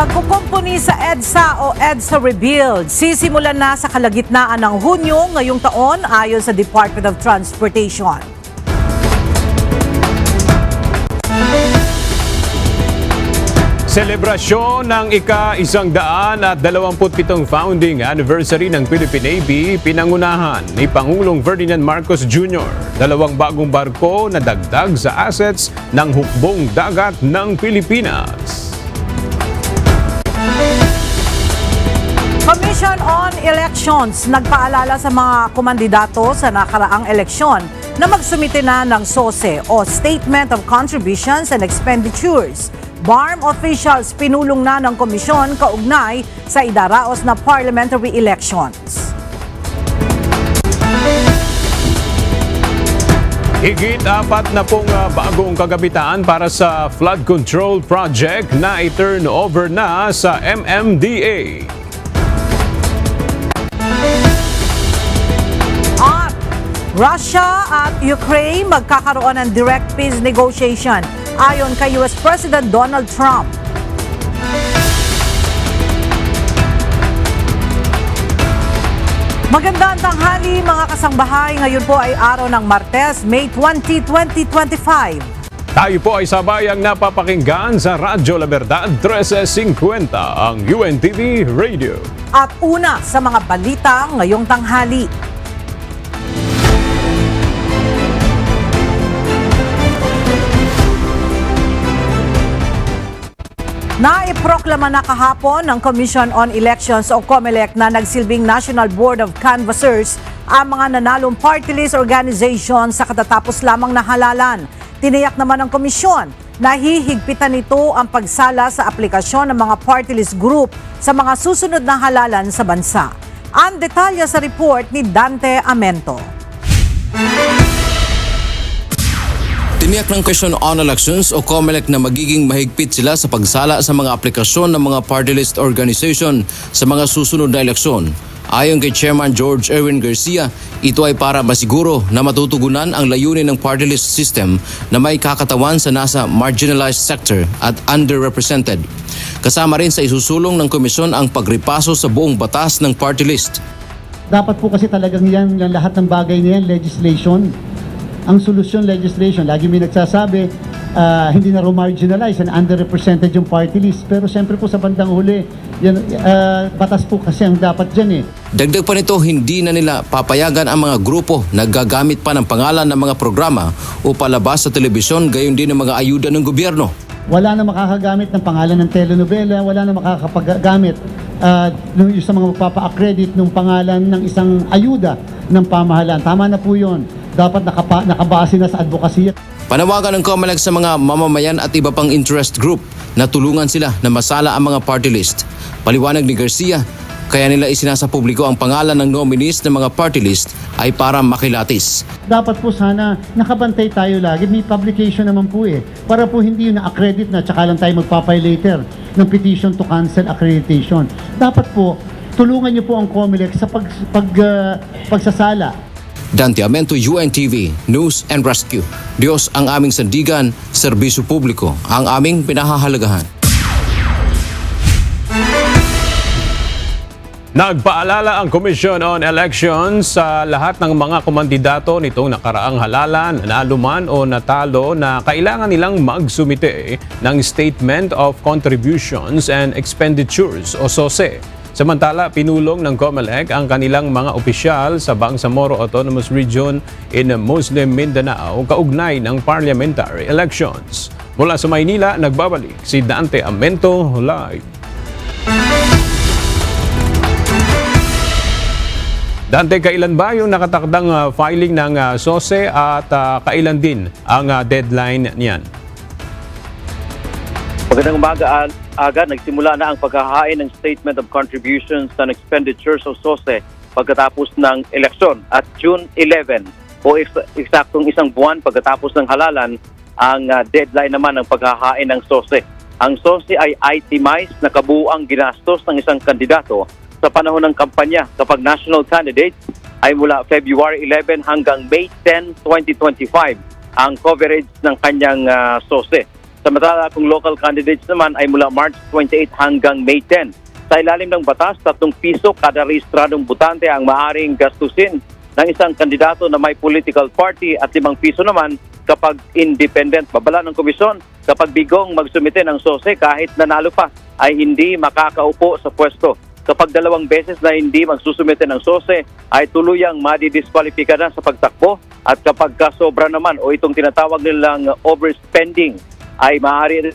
Pagkukumpuni sa EDSA o EDSA Rebuild, sisimulan na sa kalagitnaan ng Hunyo ngayong taon ayon sa Department of Transportation. Selebrasyon ng ika-127 founding anniversary ng Philippine Navy pinangunahan ni Pangulong Ferdinand Marcos Jr. Dalawang bagong barko na dagdag sa assets ng hukbong dagat ng Pilipinas. Commission on Elections nagpaalala sa mga kumandidato sa nakaraang eleksyon na magsumite na ng SOSE o Statement of Contributions and Expenditures. BARM officials pinulong na ng komisyon kaugnay sa idaraos na parliamentary elections. Higit 40 bagong kagamitan para sa flood control project na i-turn over na sa MMDA. At Russia at Ukraine magkakaroon ng direct peace negotiation ayon kay US President Donald Trump. Magandang tanghali mga kasangbahay. Ngayon po ay araw ng Martes, May 20, 2025. Tayo po ay sabayang napapakinggan sa Radyo La Verdad 1350 ang UNTV Radio. At una sa mga balita ngayong tanghali. Naiproklama na kahapon ng Commission on Elections o COMELEC na nagsilbing National Board of Canvassers ang mga nanalong party list organization sa katatapos lamang na halalan. Tiniyak naman ng komisyon na hihigpitan nito ang pagsala sa aplikasyon ng mga party list group sa mga susunod na halalan sa bansa. Ang detalye sa report ni Dante Amento. Tiniyak ng Commission on Elections o COMELEC na magiging mahigpit sila sa pagsala sa mga aplikasyon ng mga party list organization sa mga susunod na eleksyon. Ayon kay Chairman George Erwin Garcia, ito ay para masiguro na matutugunan ang layunin ng party list system na may kakatawan sa nasa marginalized sector at underrepresented. Kasama rin sa isusulong ng komisyon ang pagripaso sa buong batas ng party list. Dapat po kasi talagang yan lahat ng bagay niyan, legislation. Ang solusyon legislation, lagi may nagsasabi, hindi na marginalize and underrepresented yung party list. Pero siyempre po sa bandang huli, yan, batas po kasi ang dapat dyan eh. Dagdag pa nito, hindi na nila papayagan ang mga grupo na gagamit pa ng pangalan ng mga programa o palabas sa telebisyon, gayon din ang mga ayuda ng gobyerno. Wala na makakagamit ng pangalan ng telenovela, wala na makakagamit sa mga magpapa-accredit ng pangalan ng isang ayuda ng pamahalaan. Tama na po yun. Dapat nakabase na sa advokasya. Panawagan ng COMELEC sa mga mamamayan at iba pang interest group na tulungan sila na masala ang mga party list. Paliwanag ni Garcia, kaya nila isinasa publiko ang pangalan ng nominees ng mga party list ay para makilatis. Dapat po sana nakabantay tayo lagi. May publication naman po eh. Para po hindi yun na-accredit na tsaka lang tayo magpapay later ng petition to cancel accreditation. Dapat po, tulungan niyo po ang COMELEC sa pagsasala. Dante Amento, UNTV, News and Rescue. Diyos ang aming sandigan, serbisyo publiko ang aming pinahahalagahan. Nagpaalala ang Commission on Elections sa lahat ng mga kumandidato nitong nakaraang halalan, nanalo man o natalo na kailangan nilang magsumite ng Statement of Contributions and Expenditures o SOSE. Samantala, pinulong ng COMELEC ang kanilang mga opisyal sa Bangsamoro Autonomous Region in Muslim Mindanao kaugnay ng parliamentary elections. Mula sa Maynila, nagbabalik si Dante Amento live. Dante, kailan ba yung nakatakdang filing ng SOSE at kailan din ang deadline niyan? Magandang umaga, Aga. Nagsimula na ang paghahain ng Statement of Contributions and Expenditures o SOSE pagkatapos ng eleksyon. At June 11 o eksaktong isang buwan pagkatapos ng halalan, ang deadline naman ng paghahain ng SOSE. Ang SOSE ay itemized na kabuuang ginastos ng isang kandidato sa panahon ng kampanya kapag national candidate ay mula February 11 hanggang May 10, 2025 ang coverage ng kanyang SOSE. Samantala kung local candidates naman ay mula March 28 hanggang May 10. Sa ilalim ng batas, 3 piso kada rehistradong botante ang maaaring gastusin ng isang kandidato na may political party at 5 piso naman kapag independent. Babala ng komisyon, kapag bigong magsumite ng SOSE kahit nanalo pa ay hindi makakaupo sa pwesto. Kapag 2 beses na hindi magsusumite ng SOSE ay tuluyang madidiskwalipika na sa pagtakbo at kapag kasobra naman o itong tinatawag nilang overspending ay maaari.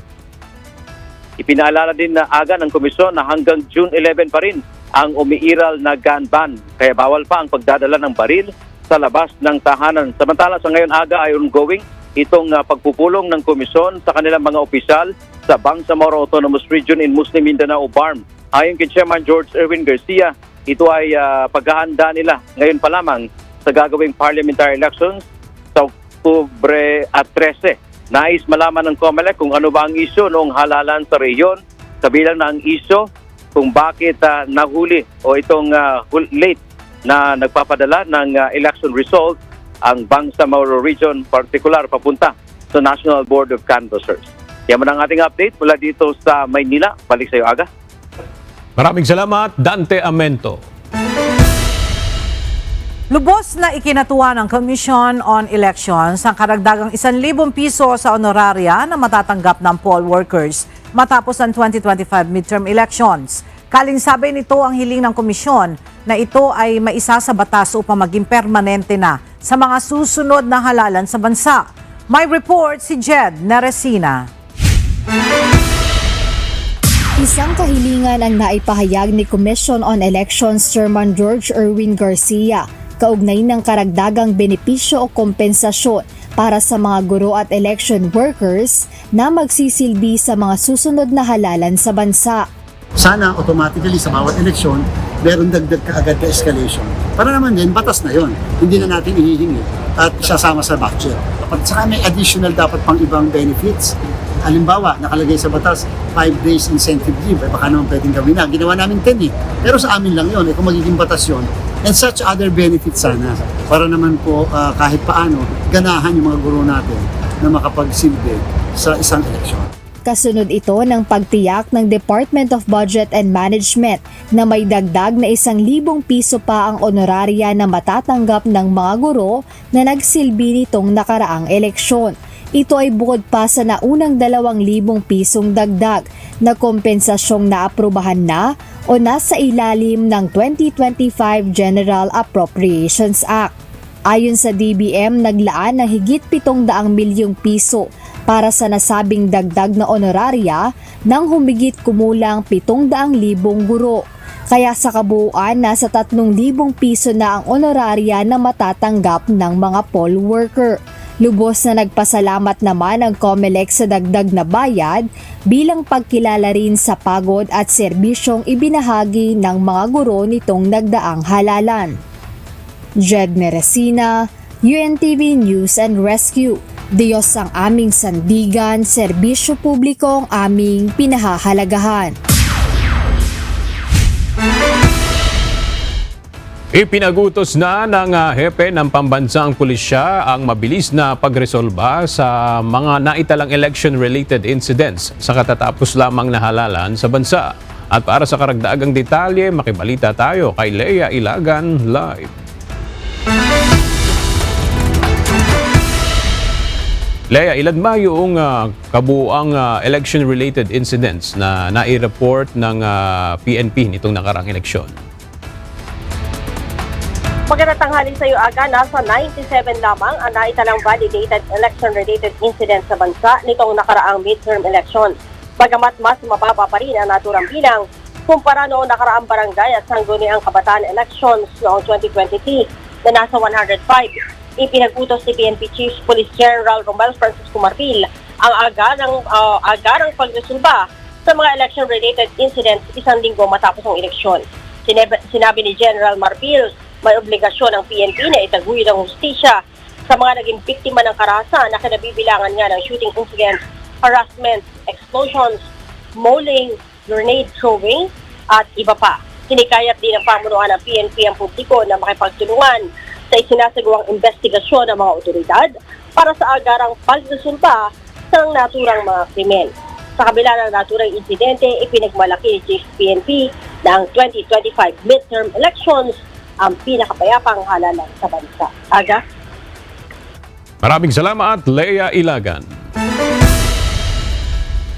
Ipinaalala din na aga ng komisyon na hanggang June 11 pa rin ang umiiral na gun ban. Kaya bawal pa ang pagdadala ng baril sa labas ng tahanan. Samantala sa ngayon aga ay ongoing itong pagpupulong ng komisyon sa kanilang mga opisyal sa Bangsamoro Autonomous Region in Muslim Mindanao, BARM. Ayon kay Chairman George Erwin Garcia, ito ay paghahanda nila ngayon pa lamang sa gagawing parliamentary elections sa Oktubre 13. Nais malaman ng COMELEC kung ano ba ang isyo noong halalan sa rehiyon, kabilang na ang isyo kung bakit nahuli o itong late na nagpapadala ng election result ang Bangsamoro Region, particular papunta sa National Board of Canvassers. Yan mo ang ating update mula dito sa Maynila. Balik sa iyo, Aga. Maraming salamat, Dante Amento. Lubos na ikinatuwa ng Commission on Elections ang karagdagang 1,000 piso sa honoraria na matatanggap ng poll workers matapos ang 2025 midterm elections. Kalinsabi nito ang hiling ng komisyon na ito ay maisa sa batas upang maging permanente na sa mga susunod na halalan sa bansa. May report si Jed Neresina. Isang kahilingan ang naipahayag ni Commission on Elections Chairman George Erwin Garcia kaugnay ng karagdagang benepisyo o kompensasyon para sa mga guro at election workers na magsisilbi sa mga susunod na halalan sa bansa. Sana automatically sa bawat eleksyon, meron dagdag kaagad na escalation. Para naman din, batas na yon. Hindi na natin ihihingi at isasama sa budget. At saka may additional dapat pang ibang benefits. Halimbawa, nakalagay sa batas, 5 days incentive leave. Baka naman pwedeng gawin na. Ginawa namin 10 eh. Pero sa amin lang yun. Kung magiging batas yun, and such other benefits sana. Para naman po kahit paano, ganahan yung mga guro natin na makapagsilbi sa isang eleksyon. Kasunod ito ng pagtiyak ng Department of Budget and Management na may dagdag na 1,000 piso pa ang honoraria na matatanggap ng mga guro na nagsilbi nitong nakaraang eleksyon. Ito ay bukod pa sa naunang 2,000 pisong dagdag na kompensasyong naaprubahan na o nasa ilalim ng 2025 General Appropriations Act. Ayon sa DBM, naglaan ng higit 700 milyong piso para sa nasabing dagdag na honoraria ng humigit kumulang 700,000 guro. Kaya sa kabuuan, nasa 3,000 piso na ang honoraria na matatanggap ng mga poll worker. Lubos na nagpasalamat naman ang COMELEC sa dagdag na bayad bilang pagkilala rin sa pagod at serbisyong ibinahagi ng mga guro nitong nagdaang halalan. Jed Neresina, UNTV News and Rescue. Diyos ang aming sandigan, serbisyo publiko ang aming pinahahalagahan. Ipinagutos na ng hepe ng pambansang pulisya ang mabilis na pagresolba sa mga naitalang election-related incidents sa katatapos lamang na halalan sa bansa. At para sa karagdagang detalye, makibalita tayo kay Lea Ilagan live. Lea, ilan ba yung kabuuang election-related incidents na nai-report ng PNP nitong nakaraang eleksyon? Magandang tanghali sa iyo, Aga. Nasa 97 lamang ang naitalang validated election-related incidents sa bansa nitong nakaraang midterm election. Bagamat mas mababa pa rin ang naturang bilang kumpara noong nakaraang barangay at sangguniang kabataan elections noong 2023 na nasa 105. Ipinagutos ni PNP Chief Police General Romel Francisco Marfil ang agarang pagresolba sa mga election-related incidents 1 linggo matapos ang eleksyon. Sinabi ni General Marfil, may obligasyon ng PNP na itaguyod ang hustisya sa mga naging biktima ng karahasan na kinabibilangan nga ng shooting incidents, harassment, explosions, mauling, grenade throwing, at iba pa. Hinikayat din ng pamunuan ng PNP ang publiko na makipagtulungan sa isinasagawang investigasyon ng mga otoridad para sa agarang pagresolba ng naturang mga krimen. Sa kabila ng naturang insidente, ipinagmalaki ni Chief PNP na ang 2025 midterm elections ang pinakapayapang halalan sa bansa. Aga? Maraming salamat, Lea Ilagan.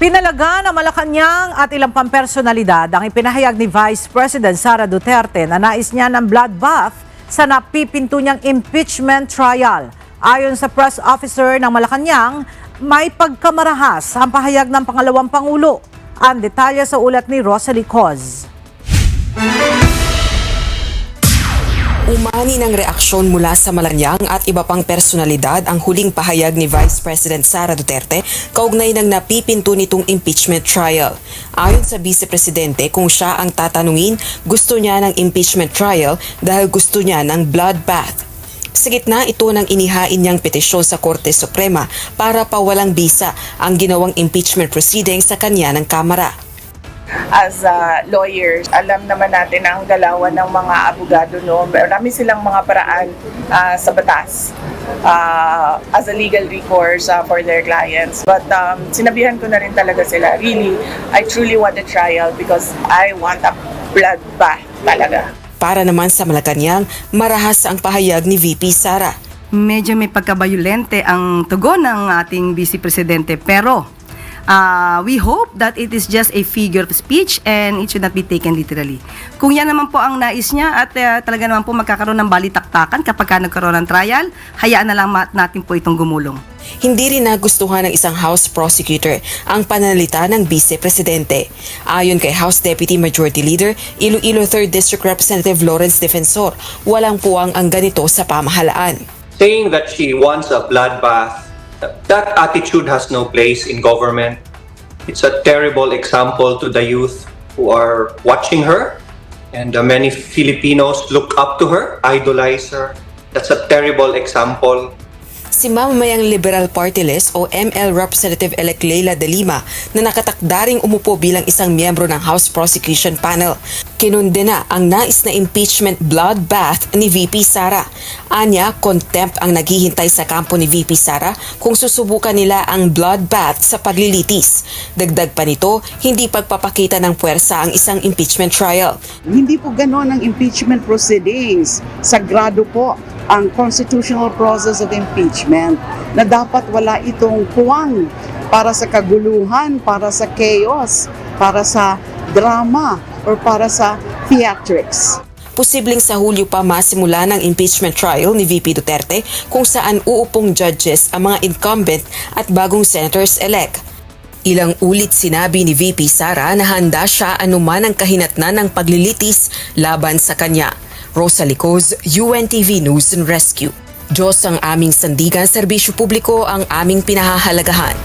Pinalaga ng Malacanang at ilang pampersonalidad ang ipinahayag ni Vice President Sara Duterte na nais niya ng bloodbath sa napipinto niyang impeachment trial. Ayon sa press officer ng Malacanang, may pagkamarahas ang pahayag ng pangalawang Pangulo. Ang detalye sa ulat ni Rosalie Coz. Umani ng reaksyon mula sa Malacanang at iba pang personalidad ang huling pahayag ni Vice President Sara Duterte kaugnay ng napipinto nitong impeachment trial. Ayon sa Vice Presidente, kung siya ang tatanungin, gusto niya ng impeachment trial dahil gusto niya ng bloodbath. Sa gitna ito ng inihain niyang petisyon sa Korte Suprema para pawalang bisa ang ginawang impeachment proceedings sa kanya ng Kamara. As lawyers, alam naman natin ang galawan ng mga abogado, no? Marami silang mga paraan sa batas as a legal recourse for their clients. But sinabihan ko na rin talaga sila, really, I truly want a trial because I want a bloodbath talaga. Para naman sa Malacanang, marahas ang pahayag ni VP Sara. Medyo may pagkabayolente ang tugon ng ating Vice Presidente, pero we hope that it is just a figure of speech and it should not be taken literally. Kung yan naman po ang nais niya at talaga naman po magkakaroon ng balitaktakan kapag nagkaroon ng trial, hayaan na lang natin po itong gumulong. Hindi rin nagustuhan ng isang House Prosecutor ang pananalita ng Vice Presidente. Ayon kay House Deputy Majority Leader, Iloilo 3rd District Representative Lawrence Defensor, walang puwang ang ganito sa pamahalaan. Saying that she wants a bloodbath, that attitude has no place in government. It's a terrible example to the youth who are watching her, and many Filipinos look up to her, idolize her. That's a terrible example. Si mamamayang Liberal Party List o ML Representative-elect Leila De Lima na nakatakdaring umupo bilang isang miyembro ng House Prosecution Panel. Kinundena ang nais na impeachment bloodbath ni VP Sara. Anya, contempt ang naghihintay sa kampo ni VP Sara kung susubukan nila ang bloodbath sa paglilitis. Dagdag pa nito, hindi pagpapakita ng puwersa ang isang impeachment trial. Hindi po gano'n ang impeachment proceedings. Sagrado po ang constitutional process of impeachment na dapat wala itong puwang para sa kaguluhan, para sa chaos, para sa drama, or para sa theatrics. Posibleng sa Hulyo pa masimula ng impeachment trial ni VP Duterte kung saan uupong judges ang mga incumbent at bagong senators-elect. Ilang ulit sinabi ni VP Sara na handa siya anuman ang kahinatnan ng paglilitis laban sa kanya. Rosalie Coz, UNTV News and Rescue. Diyos ang aming sandigan, serbisyo publiko ang aming pinahahalagahan.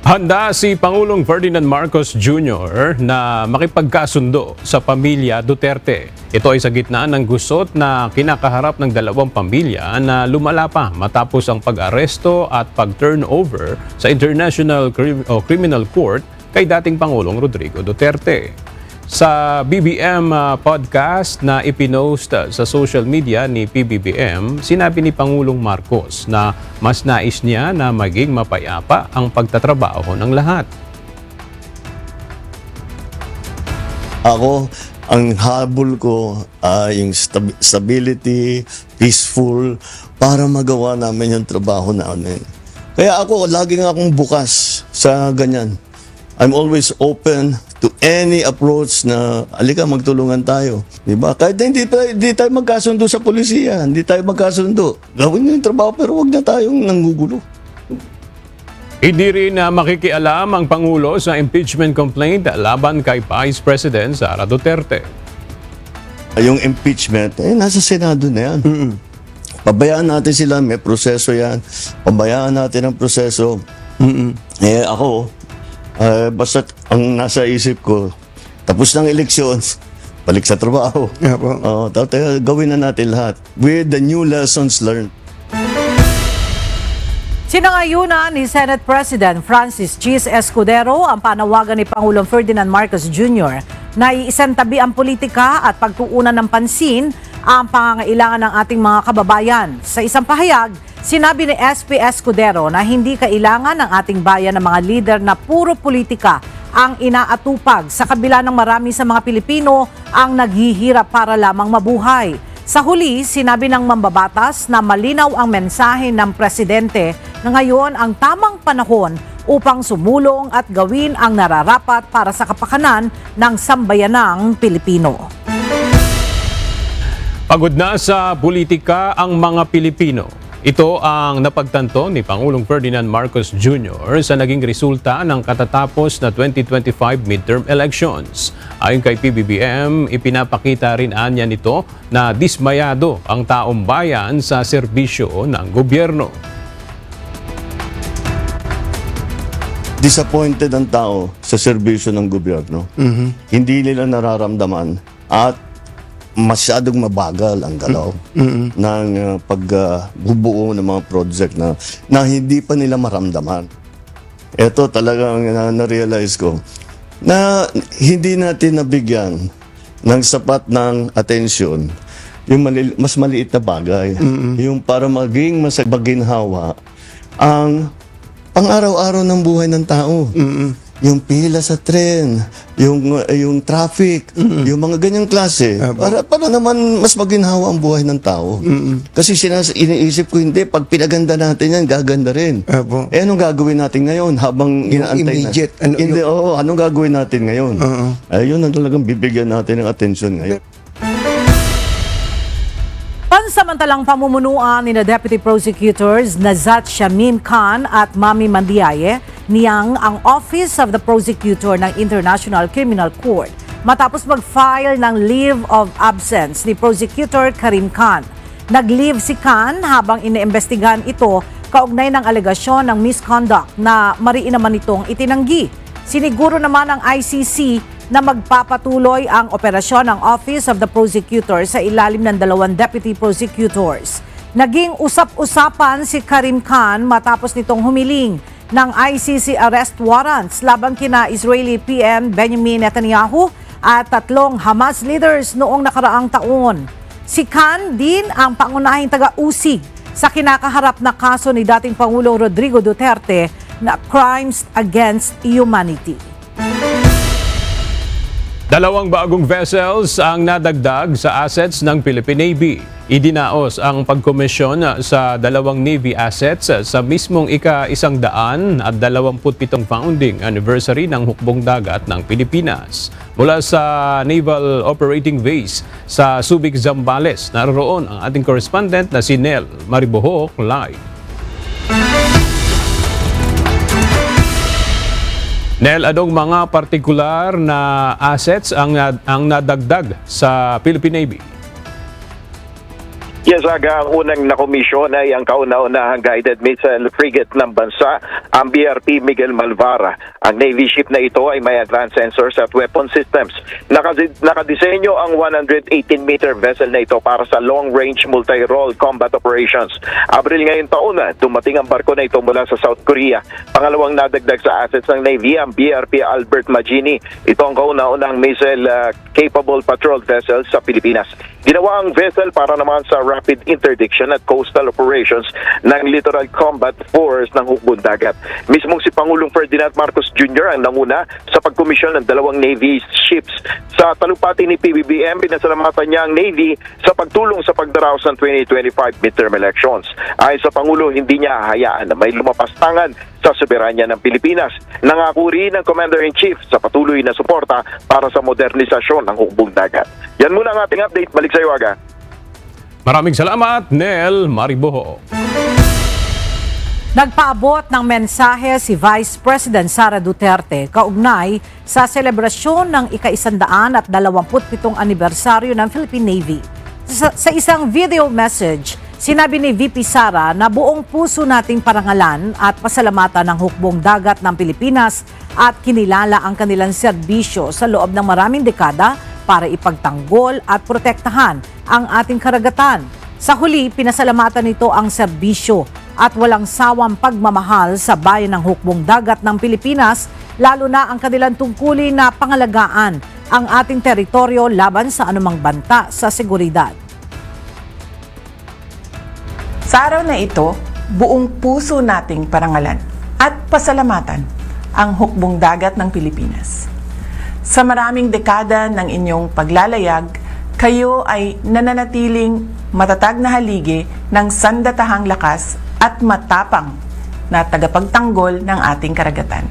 Handa si Pangulong Ferdinand Marcos Jr. na makipagkasundo sa pamilya Duterte. Ito ay sa gitna ng gusot na kinakaharap ng dalawang pamilya na lumala pa matapos ang pag-aresto at pag-turnover sa International Criminal Court kay dating Pangulong Rodrigo Duterte. Sa BBM podcast na ipinost sa social media ni PBBM, sinabi ni Pangulong Marcos na mas nais niya na maging mapayapa ang pagtatrabaho ng lahat. Ako, ang habol ko ay yung stability, peaceful, para magawa namin yung trabaho namin. Kaya ako, lagi nga akong bukas sa ganyan. I'm always open to any approach na alika magtulungan tayo. Diba? Kahit hindi tayo magkasundo sa polisiya, hindi tayo magkasundo. Gawin nyo yung trabaho pero wag na tayong nanggugulo. Hindi rin makikialam ang Pangulo sa impeachment complaint laban kay Vice President Sara Duterte. Yung impeachment, nasa Senado na yan. Pabayaan natin sila, may proseso yan. Pabayaan natin ang proseso. Ako, basta ang nasa isip ko, tapos ng eleksyon, balik sa trabaho. Gawin na natin lahat with the new lessons learned. Sinangayunan ni Senate President Francis Chis Escudero ang panawagan ni Pangulong Ferdinand Marcos Jr. na iisantabi ang politika at pagtuunan ng pansin ang pangangailangan ng ating mga kababayan. Sa isang pahayag, sinabi ni SP Escudero na hindi kailangan ng ating bayan ng mga leader na puro politika ang inaatupag sa kabila ng marami sa mga Pilipino ang naghihirap para lamang mabuhay. Sa huli, sinabi ng mambabatas na malinaw ang mensahe ng presidente na ngayon ang tamang panahon upang sumulong at gawin ang nararapat para sa kapakanan ng sambayanang Pilipino. Pagod na sa politika ang mga Pilipino. Ito ang napagtanto ni Pangulong Ferdinand Marcos Jr. sa naging resulta ng katatapos na 2025 midterm elections. Ayon kay PBBM, ipinapakita rin anya nito na dismayado ang taong bayan sa serbisyo ng gobyerno. Disappointed ang tao sa serbisyo ng gobyerno. Hindi nila nararamdaman at masyadong mabagal ang galaw ng pagbubuo ng mga project na hindi pa nila maramdaman. Ito talagang na-realize ko na hindi natin nabigyan ng sapat ng atensyon yung mas maliit na bagay. Yung para maging mas baginhawa ang pang-araw-araw ng buhay ng tao. Yung pila sa tren, yung traffic, yung mga ganyang klase. Para naman mas maginhawa ang buhay ng tao. Kasi iniisip ko, hindi, pag pinaganda natin yan, gaganda rin. Eh, anong gagawin natin ngayon habang inaantay immediate, na? Anong gagawin natin ngayon? Ayun ang talagang bibigyan natin ng atensyon ngayon. Pansamantalang pamumunuan ni Deputy Prosecutors Nazat Shamim Khan at Mami Mandiaye niyang ang Office of the Prosecutor ng International Criminal Court matapos mag-file ng leave of absence ni Prosecutor Karim Khan. Nag-leave si Khan habang iniimbestigahan ito kaugnay ng alegasyon ng misconduct na mariin naman itong itinanggi. Siniguro naman ng ICC na magpapatuloy ang operasyon ng Office of the Prosecutor sa ilalim ng 2 Deputy Prosecutors. Naging usap-usapan si Karim Khan matapos nitong humiling ng ICC arrest warrants laban kina Israeli PM Benjamin Netanyahu at 3 Hamas leaders noong nakaraang taon. Si Khan din ang pangunahing taga-usig sa kinakaharap na kaso ni dating Pangulong Rodrigo Duterte na crimes against humanity. 2 bagong vessels ang nadagdag sa assets ng Philippine Navy. Idinaos ang pagkomisyon sa 2 Navy assets sa mismong ika-127 founding anniversary ng hukbong dagat ng Pilipinas. Mula sa Naval Operating Base sa Subic, Zambales, naroon ang ating correspondent na si Nel Maribohok live. Nel, anong mga partikular na assets ang nadagdag sa Philippine Navy? Yes, Aga, ang unang nakomisyon ay ang kauna-unahang guided missile frigate ng bansa, ang BRP Miguel Malvara. Ang Navy ship na ito ay may advanced sensors at weapon systems. Nakadisenyo ang 118-meter vessel na ito para sa long-range multi-role combat operations. Abril ngayon taon na, dumating ang barko na ito mula sa South Korea. Pangalawang nadagdag sa assets ng Navy, ang BRP Albert Magini. Ito ang kauna-unahang missile-capable patrol vessel sa Pilipinas. Ginawa ang vessel para naman sa rapid interdiction at coastal operations ng Littoral Combat Force ng Hukbong Dagat. Mismong si Pangulong Ferdinand Marcos Jr. ang nanguna sa pagkomisyon ng 2 Navy ships. Sa talumpati ni PBBM, pinasalamatan niya ang Navy sa pagtulong sa pagdaraos ng 2025 midterm elections. Ayon sa Pangulo, hindi niya hahayaan na may lumapastangan sa soberanya ng Pilipinas. Nangako rin ng Commander-in-Chief sa patuloy na suporta para sa modernisasyon ng Hukbong Dagat. Yan muna ang ating update. Balik sa iyo, Aga. Maraming salamat, Nel Maribohok. Nagpaabot ng mensahe si Vice President Sara Duterte kaugnay sa selebrasyon ng ika-127 anibersaryo ng Philippine Navy. Sa isang video message, sinabi ni VP Sara na buong puso nating parangalan at pasalamatan ng hukbong dagat ng Pilipinas at kinilala ang kanilang serbisyo sa loob ng maraming dekada para ipagtanggol at protektahan ang ating karagatan. Sa huli, pinasalamatan nito ang serbisyo at walang sawang pagmamahal sa bayan ng hukbong dagat ng Pilipinas, lalo na ang kanilang tungkulin na pangalagaan ang ating teritoryo laban sa anumang banta sa seguridad. Sa araw na ito, buong puso nating parangalan at pasalamatan ang hukbong dagat ng Pilipinas. Sa maraming dekada ng inyong paglalayag, kayo ay nananatiling matatag na haligi ng sandatahang lakas at matapang na tagapagtanggol ng ating karagatan.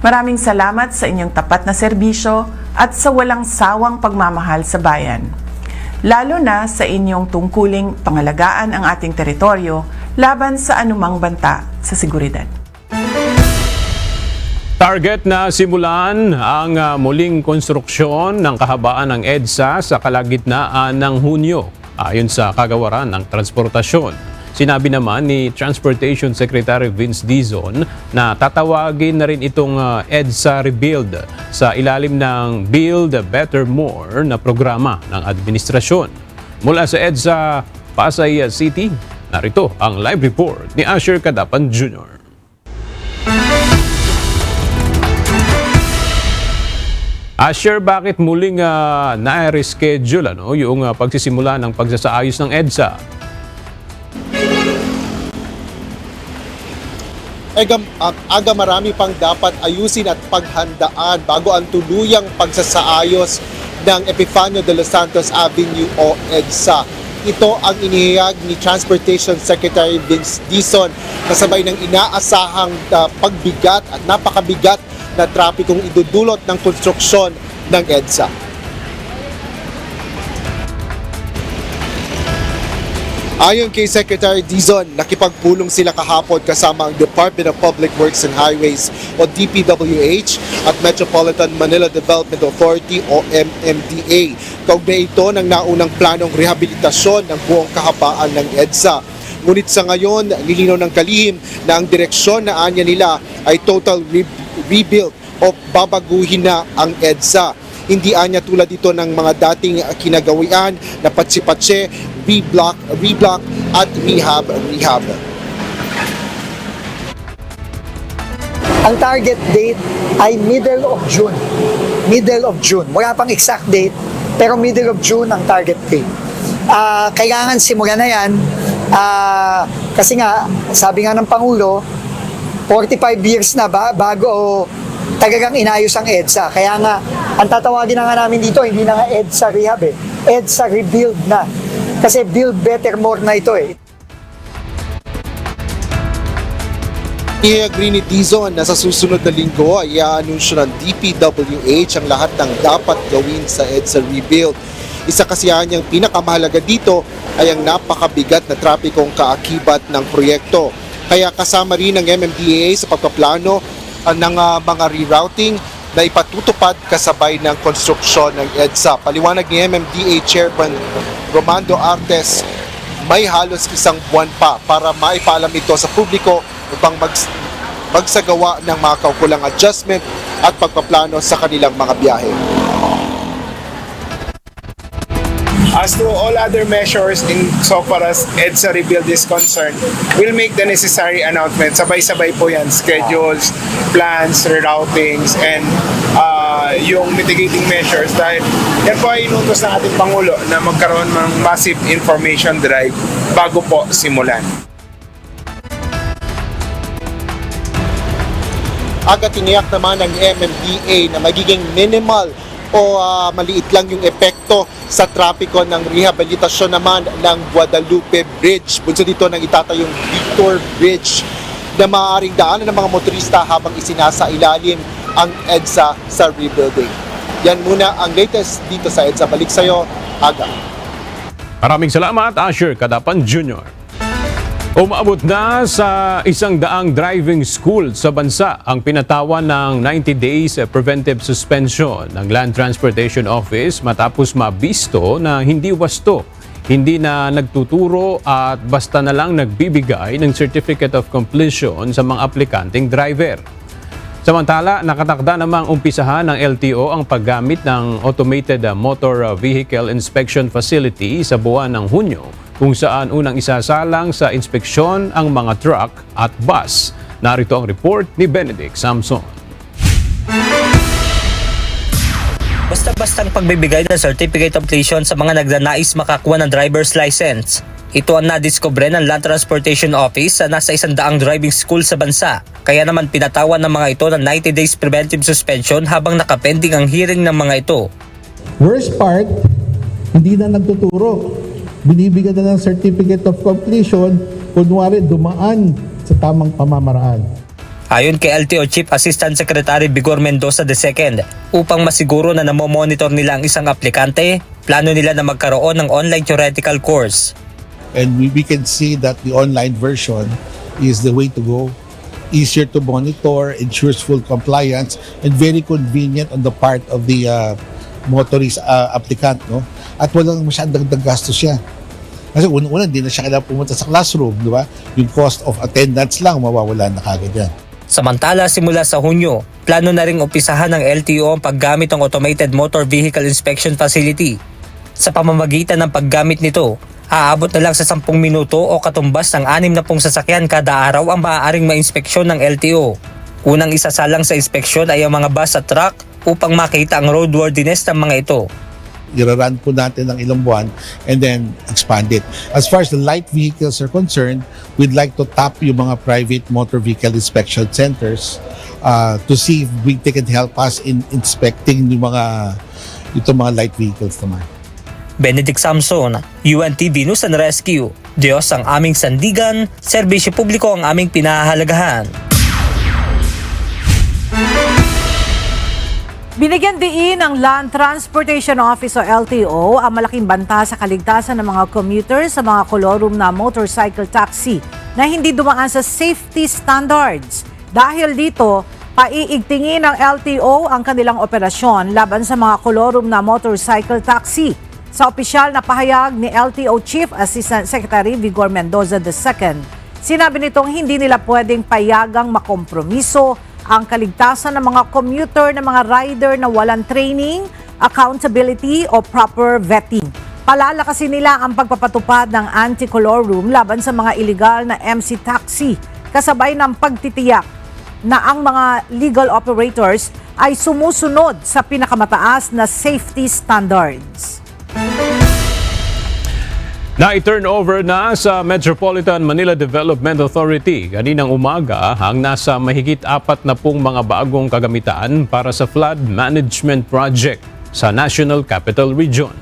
Maraming salamat sa inyong tapat na serbisyo at sa walang sawang pagmamahal sa bayan. Lalo na sa inyong tungkuling pangalagaan ang ating teritoryo laban sa anumang banta sa seguridad. Target na simulan ang muling konstruksyon ng kahabaan ng EDSA sa kalagitnaan ng Hunyo, ayon sa Kagawaran ng Transportasyon. Sinabi naman ni Transportation Secretary Vince Dizon na tatawagin na rin itong EDSA Rebuild sa ilalim ng Build Better More na programa ng administrasyon. Mula sa EDSA Pasay City, narito ang live report ni Asher Cadapan Jr. Asher, bakit muling na-reschedule yung pagsisimula ng pagsasaayos ng EDSA? Aga marami pang dapat ayusin at paghandaan bago ang tuluyang pagsasaayos ng Epifanio de los Santos Avenue o EDSA. Ito ang inihayag ni Transportation Secretary Vince Dizon kasabay ng inaasahang pagbigat at napakabigat na trapikong idudulot ng konstruksyon ng EDSA. Ayon kay Secretary Dizon, nakipagpulong sila kahapon kasama ang Department of Public Works and Highways o DPWH at Metropolitan Manila Development Authority o MMDA. Kaugnay ito ng naunang planong rehabilitasyon ng buong kahabaan ng EDSA. Ngunit sa ngayon, nilinaw ng kalihim na ang direksyon na anya nila ay total rebuild o babaguhin na ang EDSA. Hindi anya tulad ito ng mga dating kinagawian na patsi-patsi, reblock at rehab. Ang target date ay middle of June. Middle of June. Wala pang exact date, pero middle of June ang target date. Kailangan simulan na yan kasi nga, sabi nga ng Pangulo, 45 years na bago talagang inayos ang EDSA. Kaya nga, ang tatawagin na nga namin dito, hindi na nga EDSA Rehab EDSA Rebuild na. Kasi Build Better More na ito I-agree ni Dizon na sa susunod na linggo ay i-anunsyo ng DPWH ang lahat ng dapat gawin sa EDSA Rebuild. Isa kasi niyang pinakamahalaga dito ay ang napakabigat na trapikong kaakibat ng proyekto. Kaya kasama rin ng MMDA sa pagpaplano ng mga rerouting na ipatutupad kasabay ng konstruksyon ng EDSA. Paliwanag ni MMDA Chairman Romando Artes, may halos isang buwan pa para maipaalam ito sa publiko upang magsagawa ng mga kaukulang adjustment at pagpaplano sa kanilang mga biyahe. As to all other measures in so far as EDSA Rebuild is concerned, we'll make the necessary announcements. Sabay-sabay po yan, schedules, plans, reroutings, and yung mitigating measures. Dahil yan po ay inutos ng ating Pangulo na magkaroon ng massive information drive bago po simulan. Agad tiniyak naman ng MMDA na magiging minimal o maliit lang yung epekto sa trapiko ng rehabilitasyon naman ng Guadalupe Bridge. Bunso dito nang itatayong Victor Bridge na maaaring daanan ng mga motorista habang isinasa ilalim ang EDSA sa rebuilding. Yan muna ang latest dito sa EDSA. Balik sa'yo, Aga. Maraming salamat, Asher Cadapan Jr. Umaabot na sa 100 driving school sa bansa ang pinatawan ng 90 days preventive suspension ng Land Transportation Office matapos mabisto na hindi wasto, hindi na nagtuturo at basta na lang nagbibigay ng Certificate of Completion sa mga aplikanteng driver. Samantala, nakatakda namang umpisahan ng LTO ang paggamit ng Automated Motor Vehicle Inspection Facility sa buwan ng Hunyo, kung saan unang isasalang sa inspeksyon ang mga truck at bus. Narito ang report ni Benedict Samson. Basta-bastang pagbibigay ng Certificate of Completion sa mga nagnanais makakuha ng driver's license. Ito ang nadiskubre ng Land Transportation Office sa nasa 100 driving school sa bansa. Kaya naman pinatawan ng mga ito ng 90 days preventive suspension habang nakapending ang hearing ng mga ito. Worst part, hindi na nagtuturo. Binibigyan na ng certificate of completion, kunwari dumaan sa tamang pamamaraan. Ayon kay LTO Chief Assistant Secretary Vigor Mendoza II, upang masiguro na namomonitor nila ang isang aplikante, plano nila na magkaroon ng online theoretical course. And we can see that the online version is the way to go. Easier to monitor, ensures full compliance, and very convenient on the part of the motorist applicant. No? At walang masyadong gastos siya. Kasi una-una, hindi na siya kailangan pumunta sa classroom. Di ba? Yung cost of attendance lang, mawawala na kagad yan. Samantala, simula sa Hunyo, plano na ring umpisahan ng LTO ang paggamit ng Automated Motor Vehicle Inspection Facility. Sa pamamagitan ng paggamit nito, aabot na lang sa 10 minuto o katumbas ng 60 sasakyan kada araw ang maaaring ma-inspeksyon ng LTO. Unang isasalang sa inspeksyon ay ang mga bus at truck upang makita ang roadworthiness ng mga ito. Iraran po natin ng ilang buwan and then expand it. As far as the light vehicles are concerned, we'd like to tap yung mga private motor vehicle inspection centers to see if they can help us in inspecting yung mga light vehicles naman. Benedict Samson, UNTV News and Rescue. Diyos ang aming sandigan, serbisyo publiko ang aming pinahahalagahan. Binigyan diin ng Land Transportation Office o LTO ang malaking banta sa kaligtasan ng mga commuters sa mga kolorum na motorcycle taxi na hindi dumaan sa safety standards. Dahil dito, paiigtingin ng LTO ang kanilang operasyon laban sa mga kolorum na motorcycle taxi. Sa opisyal na pahayag ni LTO Chief Assistant Secretary Vigor Mendoza II, sinabi nitong hindi nila pwedeng payagang makompromiso ang kaligtasan ng mga commuter ng mga rider na walang training, accountability o proper vetting. Palalakasin nila ang pagpapatupad ng anti-colorum laban sa mga illegal na MC taxi, kasabay ng pagtitiyak na ang mga legal operators ay sumusunod sa pinakamataas na safety standards. Na-turn over na sa Metropolitan Manila Development Authority kaninang umaga ang nasa mahigit 40 mga bagong kagamitan para sa flood management project sa National Capital Region.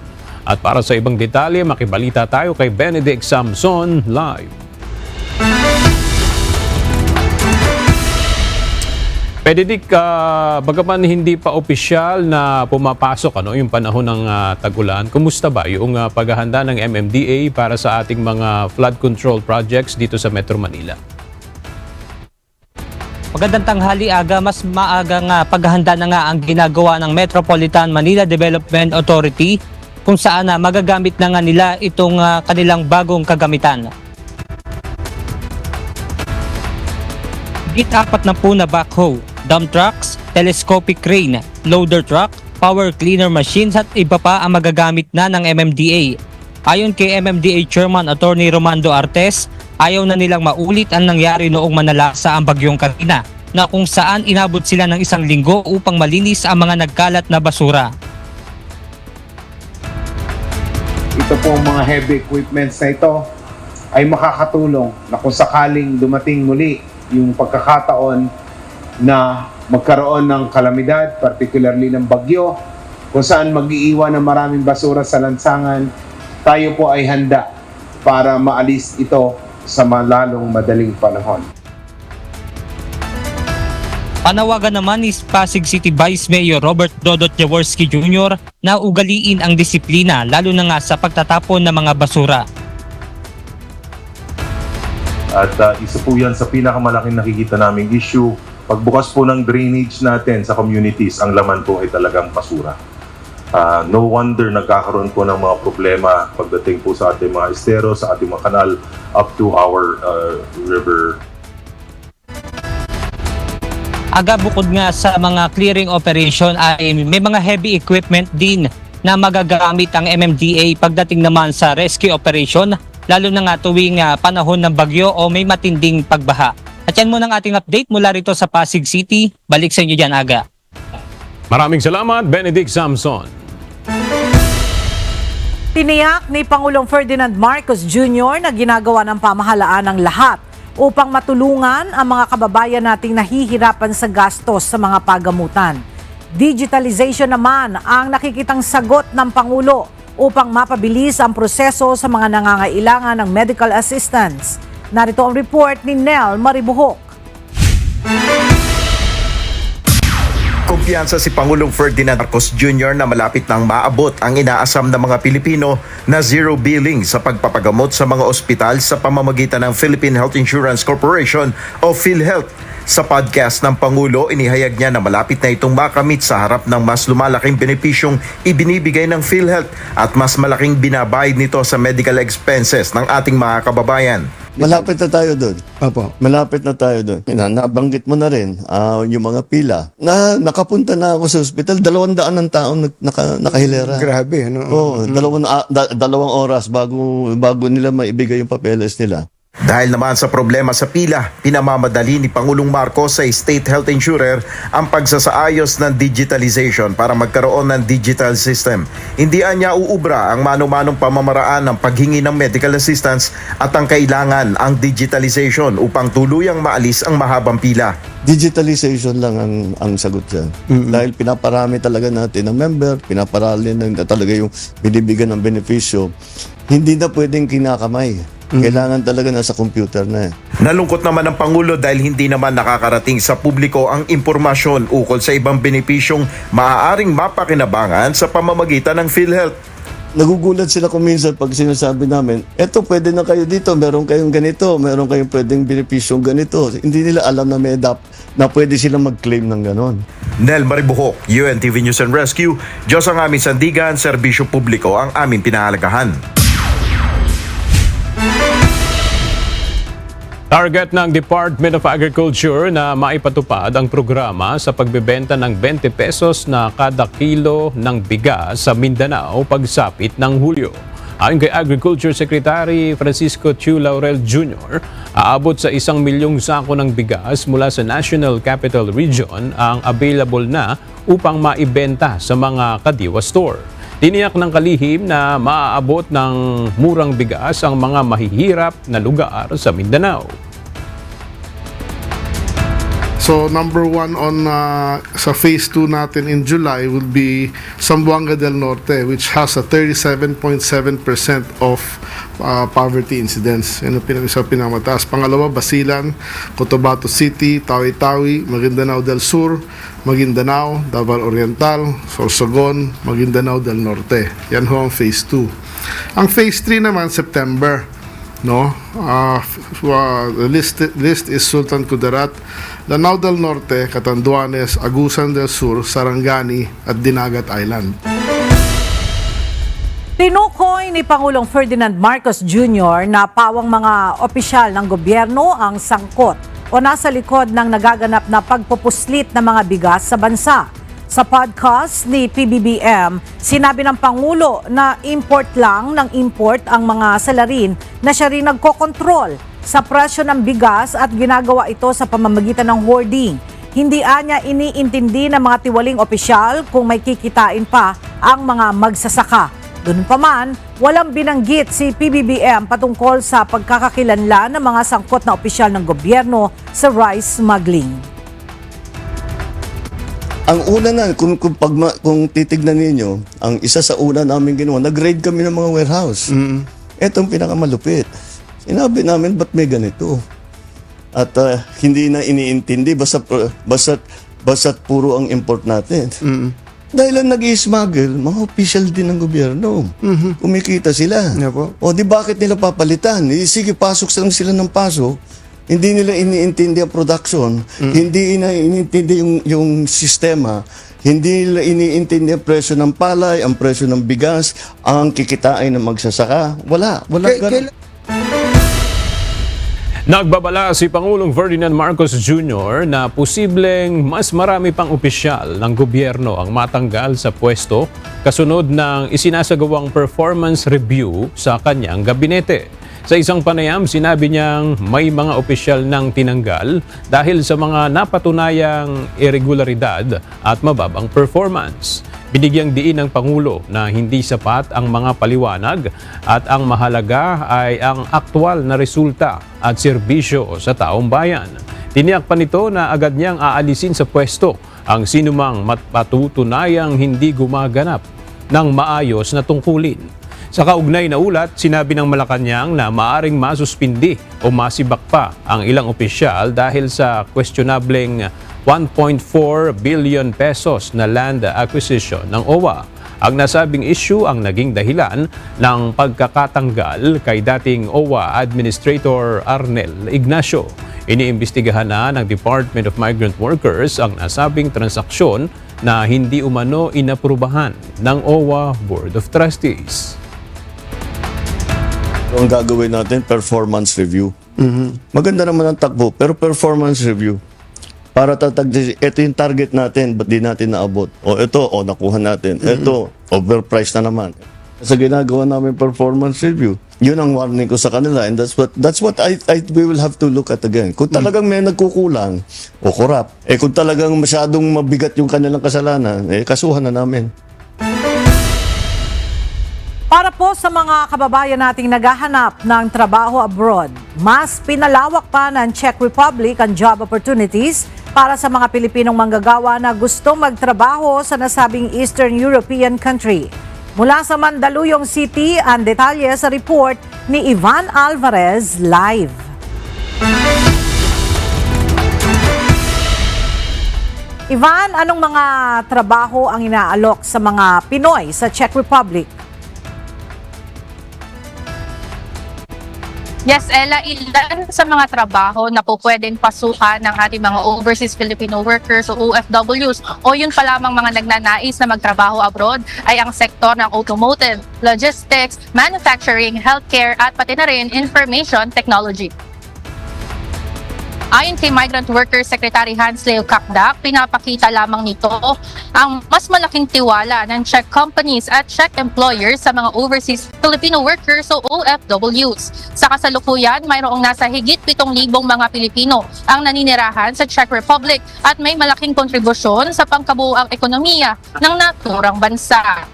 At para sa ibang detalye, makibalita tayo kay Benedict Samson live. Benedict, bagaman hindi pa opisyal na pumapasok yung panahon ng tag-ulan, kumusta ba yung paghahanda ng MMDA para sa ating mga flood control projects dito sa Metro Manila? Magandang tanghali, Aga. Mas maaga nga paghahanda na nga ang ginagawa ng Metropolitan Manila Development Authority kung saan magagamit na nga nila itong kanilang bagong kagamitan. Git-apat na po na backhoe, dump trucks, telescopic crane, loader truck, power cleaner machines at iba pa ang magagamit na ng MMDA. Ayon kay MMDA Chairman Attorney Romando Artes, ayaw na nilang maulit ang nangyari noong manalasa ang bagyong Katrina na kung saan inabot sila ng 1 linggo upang malinis ang mga nagkalat na basura. Ito pong mga heavy equipments na ito ay makakatulong na kung sakaling dumating muli yung pagkakataon na magkaroon ng kalamidad, particularly ng bagyo, kung saan mag-iiwan ng maraming basura sa lansangan, tayo po ay handa para maalis ito sa malalong madaling panahon. Panawagan naman ni Pasig City Vice Mayor Robert Dodot Jaworski Jr. na ugaliin ang disiplina lalo na nga sa pagtatapon ng mga basura. At isa po yan sa pinakamalaking nakikita naming issue. Pagbukas po ng drainage natin sa communities, ang laman po ay talagang basura. No wonder nagkakaroon po ng mga problema pagdating po sa ating mga estero, sa ating mga kanal, up to our river. Aga, bukod nga sa mga clearing operation ay may mga heavy equipment din na magagamit ang MMDA pagdating naman sa rescue operation, lalo na nga tuwing panahon ng bagyo o may matinding pagbaha. At yan muna ang ating update mula rito sa Pasig City. Balik sa inyo dyan, Aga. Maraming salamat, Benedict Samson. Tiniyak ni Pangulong Ferdinand Marcos Jr. na ginagawa ng pamahalaan ang lahat upang matulungan ang mga kababayan nating nahihirapan sa gastos sa mga pagamutan. Digitalization naman ang nakikitang sagot ng Pangulo upang mapabilis ang proseso sa mga nangangailangan ng medical assistance. Narito ang report ni Nel Maribuhok. Kumpiyansa si Pangulong Ferdinand Marcos Jr. na malapit nang maabot ang inaasam ng mga Pilipino na zero billing sa pagpapagamot sa mga ospital sa pamamagitan ng Philippine Health Insurance Corporation o PhilHealth. Sa podcast ng Pangulo, inihayag niya na malapit na itong makamit sa harap ng mas lumalaking benepisyong ibinibigay ng PhilHealth at mas malaking binabayad nito sa medical expenses ng ating mga kababayan. Malapit na tayo doon. Opo. Malapit na tayo doon. Nabanggit mo na rin yung mga pila. Nakapunta na ako sa ospital, 200 ng tao nakahilera. Grabe, ano? Oo, dalawang oras bago nila maibigay yung papeles nila. Dahil naman sa problema sa pila, pinamamadali ni Pangulong Marcos sa state health insurer ang pagsasaayos ng digitalization para magkaroon ng digital system. Hindi niya uubra ang mano-manong pamamaraan ng paghingi ng medical assistance at ang kailangan ang digitalization upang tuluyang maalis ang mahabang pila. Digitalization lang ang sagot dyan. Dahil pinaparami talaga natin ang member, pinaparami na talaga yung binibigyan ng benepisyo. Hindi na pwedeng kinakamay. Kailangan talaga nasa computer na. Nalungkot naman ang Pangulo dahil hindi naman nakakarating sa publiko ang impormasyon ukol sa ibang benepisyong maaaring mapakinabangan sa pamamagitan ng PhilHealth. Nagugulat sila kung minsan pag sinasabi namin, eto pwede na kayo dito, meron kayong ganito, meron kayong pwedeng benepisyong ganito. Hindi nila alam na may na pwede silang mag-claim ng ganon. Nel Maribuhok, UNTV News and Rescue, Diyos ang aming sandigan, serbisyo publiko ang aming pinahalagahan. Target ng Department of Agriculture na maipatupad ang programa sa pagbebenta ng 20 pesos na kada kilo ng bigas sa Mindanao pagsapit ng Hulyo. Ayon kay Agriculture Secretary Francisco Chu Laurel Jr., aabot sa 1 milyong sako ng bigas mula sa National Capital Region ang available na upang maibenta sa mga kadiwa store. Tiniyak ng kalihim na maaabot ng murang bigas ang mga mahihirap na lugar sa Mindanao. So number one on sa phase 2 natin in July will be Zamboanga del Norte, which has a 37.7% of poverty incidence. Yan ang pinamataas. Pangalawa, Basilan, Cotabato City, Tawi-Tawi, Maguindanao del Sur, Maguindanao, Davao Oriental, Sorsogon, Maguindanao del Norte. Yan ho ang phase 2. Ang phase 3 naman, September. No, the list is Sultan Kudarat, Lanao del Norte, Catanduanes, Agusan del Sur, Sarangani at Dinagat Island. Tinukoy ni Pangulong Ferdinand Marcos Jr. na pawang mga opisyal ng gobyerno ang sangkot o nasa likod ng nagaganap na pagpupuslit ng mga bigas sa bansa. Sa podcast ni PBBM, sinabi ng Pangulo na import lang ng import ang mga salarin na siya rin nagkokontrol sa presyo ng bigas at ginagawa ito sa pamamagitan ng hoarding. Hindi anya iniintindi ng mga tiwaling opisyal kung may kikitain pa ang mga magsasaka. Ganun pa man, walang binanggit si PBBM patungkol sa pagkakakilanlan ng mga sangkot na opisyal ng gobyerno sa rice smuggling. Ang una na, kung titignan ninyo, ang isa sa una namin ginawa, nag-raid kami ng mga warehouse. Etong pinakamalupit. Sinabi namin, ba't may ganito? At hindi na iniintindi, basta't puro ang import natin. Dahil ang nag-i-smuggle, mga official din ng gobyerno. Kumikita sila. O di bakit nila papalitan? Sige, pasok lang sila ng pasok. Hindi nila iniintindi ang production, hindi nila iniintindi yung sistema, hindi nila iniintindi ang presyo ng palay, ang presyo ng bigas, ang kikitain ng magsasaka. Wala ganun. Nagbabala si Pangulong Ferdinand Marcos Jr. na posibleng mas marami pang opisyal ng gobyerno ang matanggal sa pwesto kasunod ng isinasagawang performance review sa kanyang gabinete. Sa isang panayam, sinabi niyang may mga opisyal nang tinanggal dahil sa mga napatunayang irregularidad at mababang performance. Binigyang diin ng Pangulo na hindi sapat ang mga paliwanag at ang mahalaga ay ang aktwal na resulta at serbisyo sa taong bayan. Tiniyak pa nito na agad niyang aalisin sa pwesto ang sinumang mapatutunayang hindi gumaganap ng maayos na tungkulin. Sa kaugnay na ulat, sinabi ng Malacanang na maaring masuspindi o masibak pa ang ilang opisyal dahil sa questionableng 1.4 billion pesos na land acquisition ng OWA. Ang nasabing issue ang naging dahilan ng pagkakatanggal kay dating OWA Administrator Arnel Ignacio. Iniimbestigahan na ng Department of Migrant Workers ang nasabing transaksyon na hindi umano inaprubahan ng OWA Board of Trustees. Ang gagawin natin, performance review. Maganda naman ang takbo, pero performance review. Para ito yung target natin, ba't di natin naabot? O ito, nakuha natin. Ito, overpriced na naman. Sa ginagawa namin performance review, yun ang warning ko sa kanila, and that's what we will have to look at again. Kung talagang may nagkukulang o corrupt, kung talagang masyadong mabigat yung kanilang kasalanan, kasuhan na namin. Para po sa mga kababayan nating naghahanap ng trabaho abroad, mas pinalawak pa ng Czech Republic ang job opportunities para sa mga Pilipinong manggagawa na gustong magtrabaho sa nasabing Eastern European country. Mula sa Mandaluyong City, ang detalye sa report ni Ivan Alvarez live. Ivan, anong mga trabaho ang inaalok sa mga Pinoy sa Czech Republic? Yes, Ella, ilan sa mga trabaho na po pwedeng pasukan ng ating mga overseas Filipino workers o OFWs o yun pa lamang mga nagnanais na magtrabaho abroad ay ang sektor ng automotive, logistics, manufacturing, healthcare at pati na rin information technology. Ayon kay Migrant Workers Secretary Hans Leo Kakdak, pinapakita lamang nito ang mas malaking tiwala ng Czech companies at Czech employers sa mga overseas Filipino workers o OFWs. Sa kasalukuyan, mayroong nasa higit 7,000 mga Pilipino ang naninirahan sa Czech Republic at may malaking kontribusyon sa pangkabuoang ekonomiya ng naturang bansa.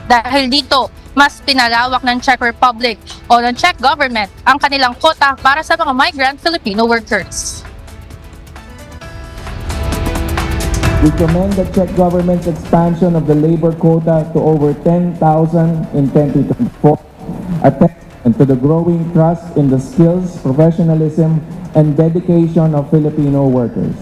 Dahil dito, mas pinalawak ng Czech Republic o ng Czech government ang kanilang quota para sa mga migrant Filipino workers. We commend the Czech government's expansion of the labor quota to over 10,000 in 2024, a testament to the growing trust in the skills, professionalism, and dedication of Filipino workers.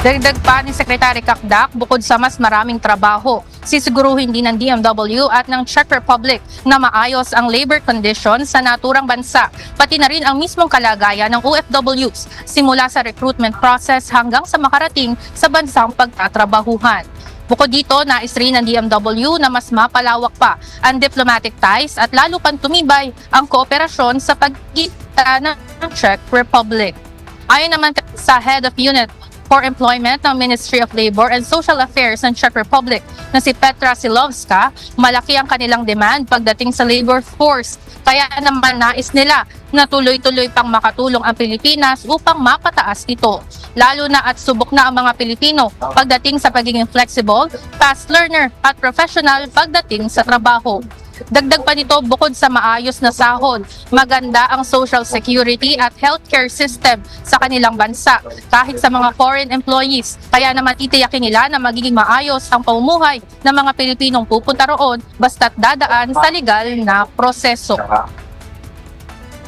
Dagdag pa ni Secretary Kakdak, bukod sa mas maraming trabaho, sisiguruhin din ng DMW at ng Czech Republic na maayos ang labor conditions sa naturang bansa, pati na rin ang mismong kalagayan ng OFWs, simula sa recruitment process hanggang sa makarating sa bansang pagtatrabahuhan. Bukod dito, nais rin ng DMW na mas mapalawak pa ang diplomatic ties at lalo pang tumibay ang kooperasyon sa pagitan ng Czech Republic. Ayon naman sa Head of Unit for Employment ng Ministry of Labor and Social Affairs ng Czech Republic na si Petra Silovska, malaki ang kanilang demand pagdating sa labor force. Kaya naman nais nila na tuloy-tuloy pang makatulong ang Pilipinas upang mapataas ito. Lalo na at subok na ang mga Pilipino pagdating sa pagiging flexible, fast learner at professional pagdating sa trabaho. Dagdag pa nito, bukod sa maayos na sahod, maganda ang social security at healthcare system sa kanilang bansa, kahit sa mga foreign employees. Kaya naman titiyakin nila na magiging maayos ang pamumuhay ng mga Pilipinong pupunta roon basta't dadaan sa legal na proseso.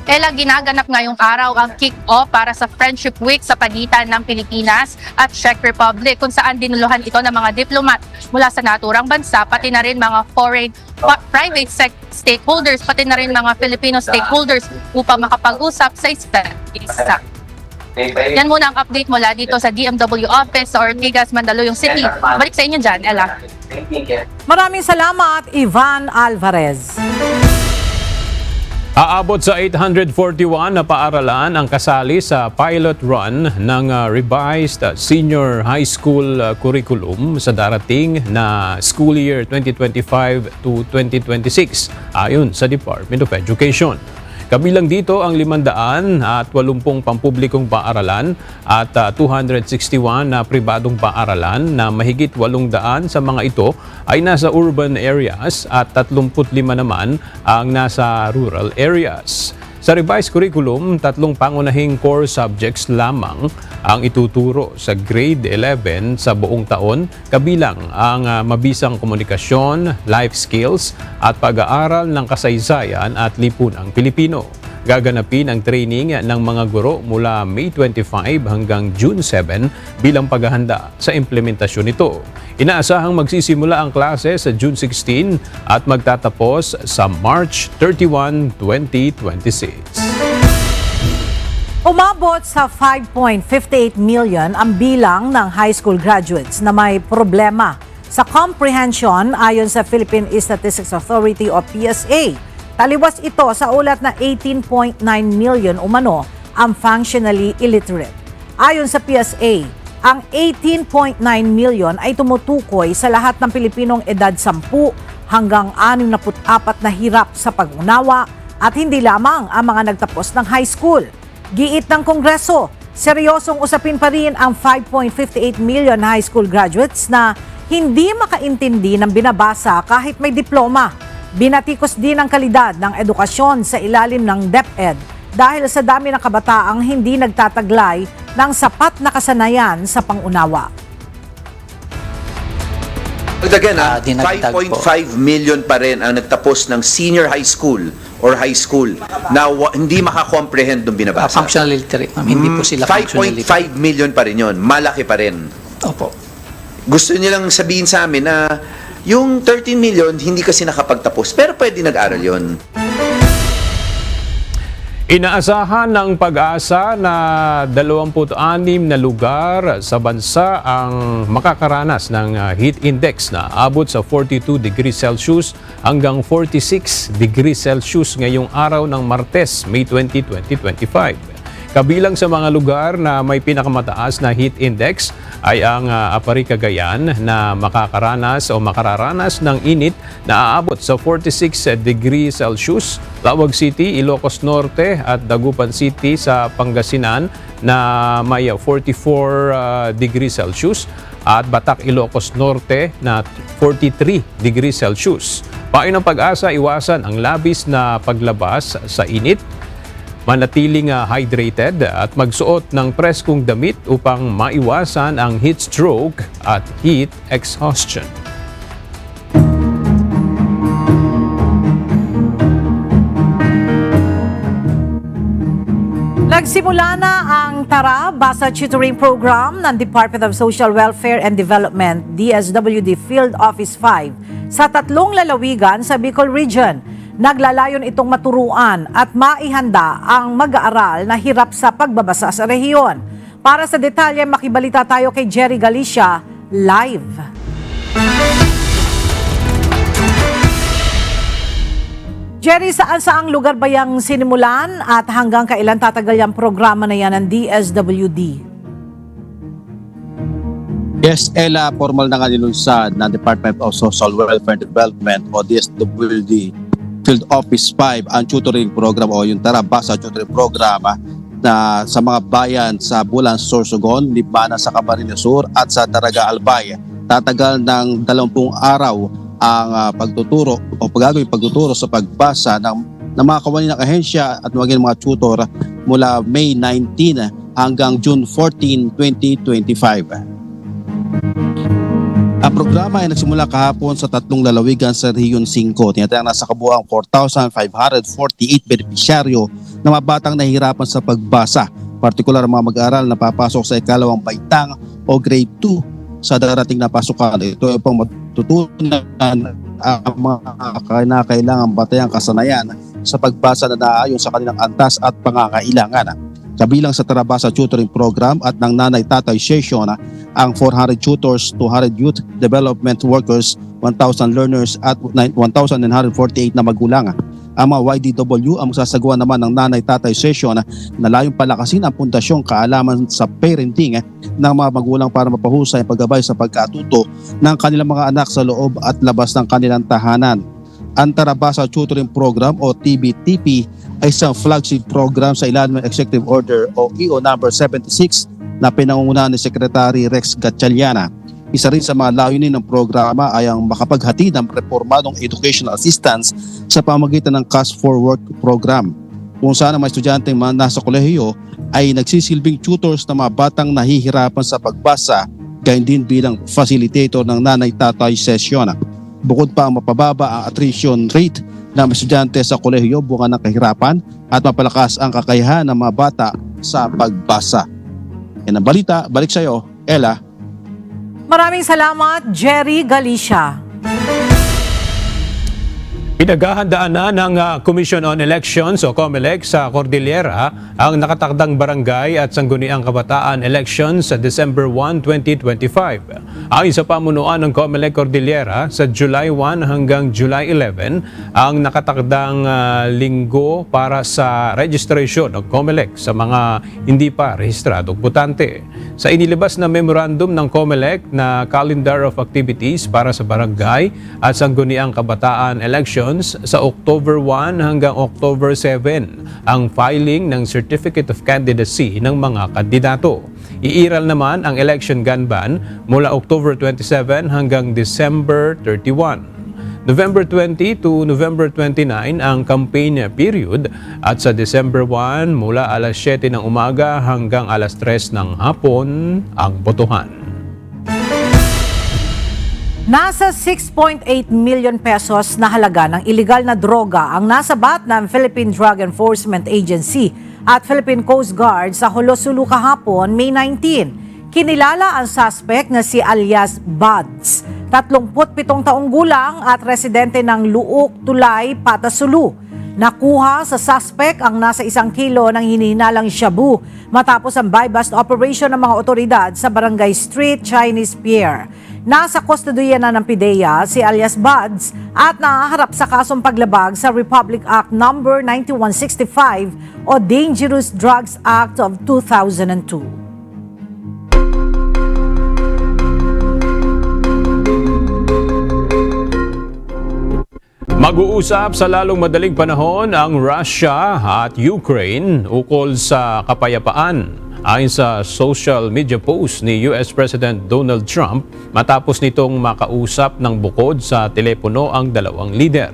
Ella, ginaganap ngayong araw ang kick-off para sa Friendship Week sa pagitan ng Pilipinas at Czech Republic, kung saan dinuluhan ito ng mga diplomat mula sa naturang bansa, pati na rin mga foreign private stakeholders, pati na rin mga Filipino stakeholders upang makapag-usap sa isa't isa. Yan muna ang update mula dito sa DMW office sa Ortigas, Mandaluyong City. Balik sa inyo dyan, Ella. Maraming salamat, Ivan Alvarez. Aabot sa 841 na paaralan ang kasali sa pilot run ng revised senior high school curriculum sa darating na school year 2025 to 2026 ayon sa Department of Education. Kabilang dito ang 580 pampublikong paaralan at 261 na pribadong paaralan na mahigit 800 sa mga ito ay nasa urban areas at 35 naman ang nasa rural areas. Sa revised curriculum, 3 pangunahing core subjects lamang ang ituturo sa grade 11 sa buong taon, kabilang ang mabisang komunikasyon, life skills at pag-aaral ng kasaysayan at lipunang Pilipino. Gaganapin ang training ng mga guro mula May 25 hanggang June 7 bilang paghahanda sa implementasyon nito. Inaasahang magsisimula ang klase sa June 16 at magtatapos sa March 31, 2026. Umabot sa 5.58 million ang bilang ng high school graduates na may problema sa comprehension ayon sa Philippine Statistics Authority o PSA. Taliwas ito sa ulat na 18.9 million umano ang functionally illiterate. Ayon sa PSA, ang 18.9 million ay tumutukoy sa lahat ng Pilipinong edad 10 hanggang 64 na hirap sa pag-unawa at hindi lamang ang mga nagtapos ng high school. Giit ng Kongreso, seryosong usapin pa rin ang 5.58 million high school graduates na hindi makaintindi ng binabasa kahit may diploma. Binatikos din ang kalidad ng edukasyon sa ilalim ng DepEd dahil sa dami ng kabataang hindi nagtataglay ng sapat na kasanayan sa pangunawa. Again, 5.5 million pa rin ang nagtapos ng senior high school or high school na hindi makakomprehend ng binabasa. Functional illiterate, ma'am. Hindi po sila functional illiterate. 5.5 million pa rin yun. Malaki pa rin. Opo. Gusto niyo lang sabihin sa amin na yung 13 million hindi kasi nakapagtapos pero pwede nag-aral yun. Inaasahan ng Pag-asa na 26 na lugar sa bansa ang makakaranas ng heat index na abot sa 42 degrees Celsius hanggang 46 degrees Celsius ngayong araw ng Martes, May 20, 2025. Kabilang sa mga lugar na may pinakamataas na heat index ay ang Apari, Cagayan na makararanas ng init na aabot sa 46 degrees Celsius, Lawag City, Ilocos Norte at Dagupan City sa Pangasinan na may 44 degrees Celsius at Batak, Ilocos Norte na 43 degrees Celsius. Payo ng Pag-asa, iwasan ang labis na paglabas sa init, manatiling hydrated at magsuot ng preskong damit upang maiwasan ang heat stroke at heat exhaustion. Nagsimula na ang Tara, Basa Tutoring Program ng Department of Social Welfare and Development, DSWD Field Office 5 sa 3 lalawigan sa Bicol Region. Naglalayon itong maturuan at maihanda ang mag-aaral na hirap sa pagbabasa sa rehiyon. Para sa detalye, makibalita tayo kay Jerry Galicia, live. Jerry, saan-saang lugar ba yung sinimulan at hanggang kailan tatagal yung programa na yan ng DSWD? Yes, Ella, formal na nga nilunsad ng Department of Social Welfare and Development o DSWD Field Office 5 ang tutoring program o yung Tara, Basa Tutoring Program na sa mga bayan sa Bulan, Sorsogon, Libana sa Camarines Sur at sa Daraga, Albay. Tatagal ng 20 araw ang pagtuturo o gagawing pagtuturo sa pagbasa ng mga kawani ng ahensya at maging mga tutor mula May 19 hanggang June 14, 2025. Ang programa ay nagsimula kahapon sa 3 lalawigan sa Rehiyon 5. Tinatayang nasa kabuuang 4,548 benepisyaryo na mga batang nahihirapan sa pagbasa. Partikular ang mga mag-aaral na papasok sa ikalawang baitang o grade 2 sa darating na pasukan. Ito ay pang matutunan ang mga kailangang batayang kasanayan sa pagbasa na naayon sa kanilang antas at pangangailangan. Kabilang sa Tara, Basa Tutoring Program at ng Nanay-Tatay Session ang 400 tutors, 200 youth development workers, 1,000 learners at 1,948 na magulang. Ang mga YDW ang magsasagawa naman ng Nanay-Tatay Session na layong palakasin ang pundasyong kaalaman sa parenting ng mga magulang para mapahusay ang paggabay sa pagkatuto ng kanilang mga anak sa loob at labas ng kanilang tahanan. Ang Tara, Basa Tutoring Program o TBTP ay isang flagship program sa ilalim ng Executive Order o EO number 76 na pinangungunahan ni Secretary Rex Gatchaliana. Isa rin sa mga layunin ng programa ay ang makapaghatid ng reformadong educational assistance sa pamamagitan ng Cash for Work program, kung saan ang mga estudyanteng nasa kolehiyo ay nagsisilbing tutors ng mga batang nahihirapan sa pagbasa, gayon din bilang facilitator ng nanay-tatay session. Bukod pa ang mapababa ang attrition rate ng mga estudyante sa kolehiyo bunga ng kahirapan at mapalakas ang kakayahan ng mga bata sa pagbasa. Yan ang balita. Balik sa iyo, Ella. Maraming salamat, Jerry Galicia. Pinaghahandaan na ng Commission on Elections o COMELEC sa Cordillera ang nakatakdang barangay at sangguniang kabataan elections sa December 1, 2025. Ayon sa pamunuan ng COMELEC Cordillera, sa July 1 hanggang July 11 ang nakatakdang linggo para sa registration ng COMELEC sa mga hindi pa rehistradong botante. Sa inilabas na memorandum ng COMELEC na Calendar of Activities para sa barangay at sangguniang kabataan elections sa October 1 hanggang October 7 ang filing ng Certificate of Candidacy ng mga kandidato. Iiral naman ang election gun ban mula October 27 hanggang December 31. November 20 to November 29 ang campaign period at sa December 1 mula alas 7 ng umaga hanggang alas 3 ng hapon ang botohan. Nasa 6.8 million pesos na halaga ng iligal na droga ang nasabat ng Philippine Drug Enforcement Agency at Philippine Coast Guard sa Holosulu kahapon, May 19. Kinilala ang suspect na si alias Buds, 37 taong gulang at residente ng Luok, Tulay, Patasulu. Nakuha sa suspect ang nasa 1 kilo ng hinihinalang shabu matapos ang buy-bust operation ng mga otoridad sa Barangay Street, Chinese Pier. Nasa kustodiya na ng PIDEA si alias Buds at nahaharap sa kasong paglabag sa Republic Act No. 9165 o Dangerous Drugs Act of 2002. Mag-uusap sa lalong madaling panahon ang Russia at Ukraine ukol sa kapayapaan. Ayon sa social media post ni US President Donald Trump matapos nitong makausap ng bukod sa telepono ang dalawang lider.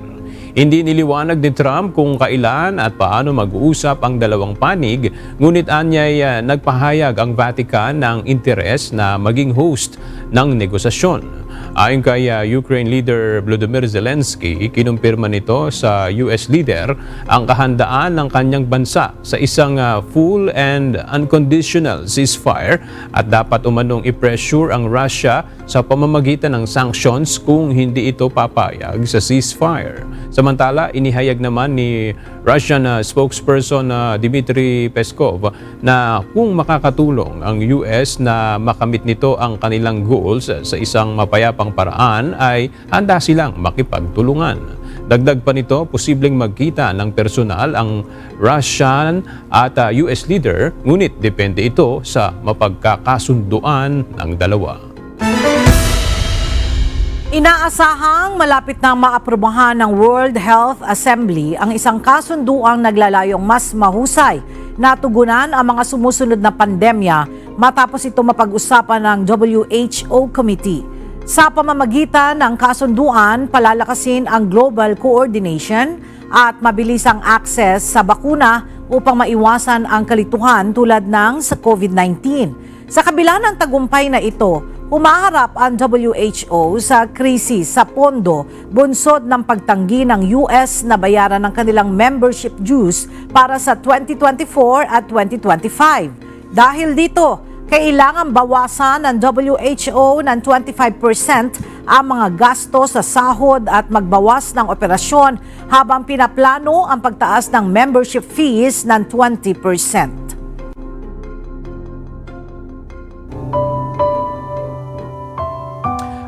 Hindi niliwanag ni Trump kung kailan at paano mag-uusap ang dalawang panig, ngunit anyay nagpahayag ang Vatican ng interes na maging host ng negosasyon. Ayon kay Ukraine leader Volodymyr Zelensky, kinumpirma nito sa US leader ang kahandaan ng kanyang bansa sa isang full and unconditional ceasefire at dapat umanong i-pressure ang Russia sa pamamagitan ng sanctions kung hindi ito papayag sa ceasefire. Samantala, inihayag naman ni Russian spokesperson Dmitry Peskov na kung makakatulong ang US na makamit nito ang kanilang goals sa isang mapayapang paraan ay handa silang makipagtulungan. Dagdag pa nito, posibleng magkita ng personal ang Russian at US leader, ngunit depende ito sa mapagkakasunduan ng dalawa. Inaasahang malapit na maaprubahan ng World Health Assembly ang isang kasunduang naglalayong mas mahusay na tugunan ang mga sumusunod na pandemya matapos ito mapag-usapan ng WHO Committee. Sa pamamagitan ng kasunduan, palalakasin ang global coordination at mabilisang access sa bakuna upang maiwasan ang kalituhan tulad ng sa COVID-19. Sa kabila ng tagumpay na ito, humaharap ang WHO sa krisis sa pondo bunsod ng pagtanggi ng US na bayaran ng kanilang membership dues para sa 2024 at 2025. Dahil dito, kailangan bawasan ng WHO ng 25% ang mga gasto sa sahod at magbawas ng operasyon habang pinaplano ang pagtaas ng membership fees ng 20%.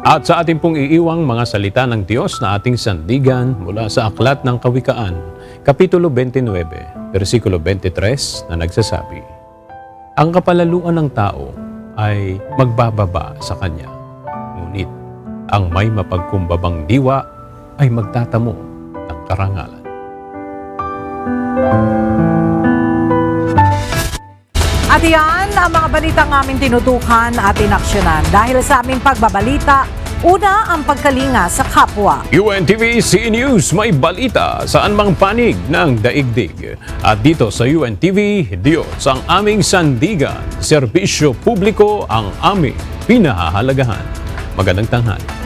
At sa ating pong iiwang mga salita ng Diyos na ating sandigan mula sa Aklat ng Kawikaan, Kapitulo 29, versikulo 23 na nagsasabi, ang kapalaluan ng tao ay magbababa sa kanya, ngunit ang may mapagkumbabang diwa ay magtatamo ng karangalan. At yan ang mga balitang aming tinutukan at inaksyonan. Dahil sa aming pagbabalita, una ang pagkalinga sa kapwa. UNTV CE News, may balita saan mang panig ng daigdig. At dito sa UNTV, Diyos ang aming sandigan. Serbisyo publiko ang aming pinahahalagahan. Magandang tanghali.